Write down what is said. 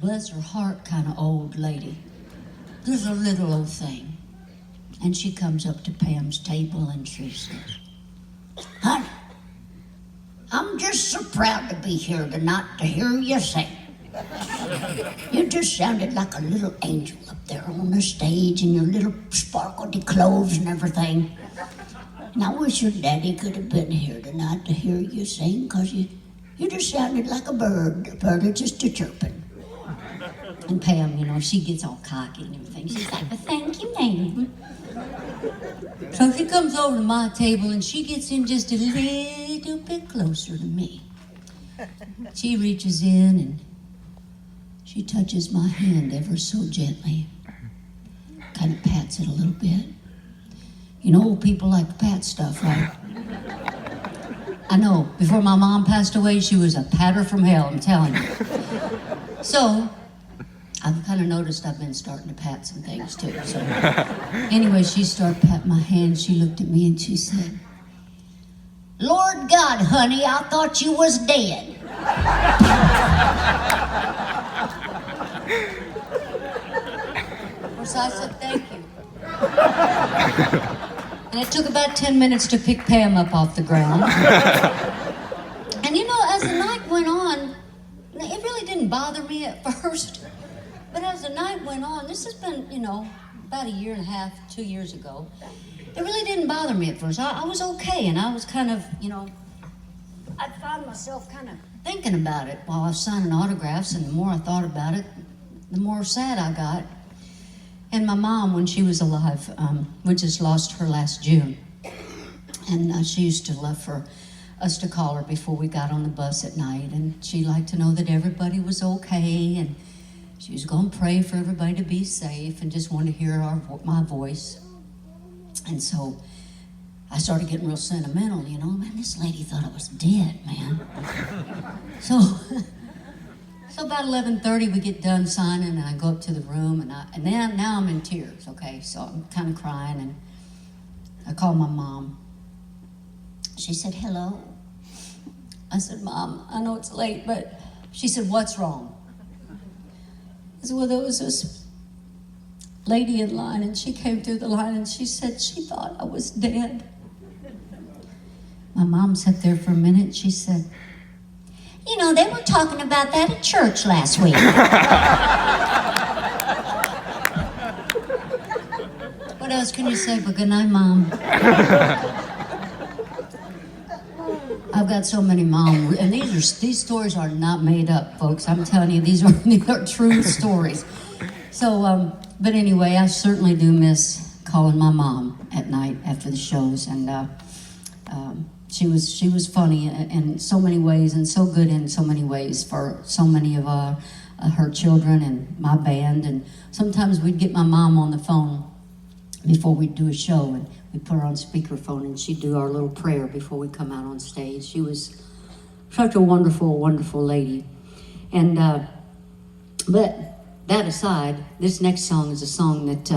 bless her heart, kind of old lady. There's a little old thing. And she comes up to Pam's table and she says, "Honey, I'm just so proud to be here tonight to hear you sing. You just sounded like a little angel up there on the stage in your little sparkly clothes and everything. And I wish your daddy could have been here tonight to hear you sing, because you just sounded like a bird just a chirping." And Pam, she gets all cocky and everything. She's like, "Well, thank you, ma'am." So she comes over to my table and she gets in just a little bit closer to me. She reaches in and she touches my hand ever so gently. Kind of pats it a little bit. Old people like to pat stuff, right? I know, before my mom passed away, she was a patter from hell, I'm telling you. So, I've kind of noticed I've been starting to pat some things too. So, anyway, she started patting my hand. She looked at me and she said, "Lord God, honey, I thought you was dead." Of course, I said, "Thank you." And it took about 10 minutes to pick Pam up off the ground. And as the night went on, it really didn't bother me at first. But as the night went on, this has been, about a year and a half, 2 years ago. It really didn't bother me at first. I was okay, and I was kind of, I'd find myself kind of thinking about it while I was signing autographs, and the more I thought about it, the more sad I got. And my mom, when she was alive, we just lost her last June. And she used to love for us to call her before we got on the bus at night, and she liked to know that everybody was okay, and she was going to pray for everybody to be safe and just wanted to hear my voice. And so I started getting real sentimental, Man, this lady thought I was dead, man. So about 11:30 we get done signing, and I go up to the room, and now I'm in tears, okay? So I'm kind of crying, and I call my mom. She said, "Hello." I said, "Mom, I know it's late, but..." She said, "What's wrong?" I said, "Well, there was this lady in line, and she came through the line, and she said she thought I was dead." My mom sat there for a minute, and she said, "They were talking about that at church last week." What else can you say but good night, Mom? I've got so many mom, and these stories are not made up, folks. I'm telling you, these are true stories. So, but anyway, I certainly do miss calling my mom at night after the shows, and she was funny in so many ways, and so good in so many ways for so many of her children and my band. And sometimes we'd get my mom on the phone before we'd do a show, and we'd put her on speakerphone, and she'd do our little prayer before we come out on stage. She was such a wonderful, wonderful lady. And but that aside, this next song is a song that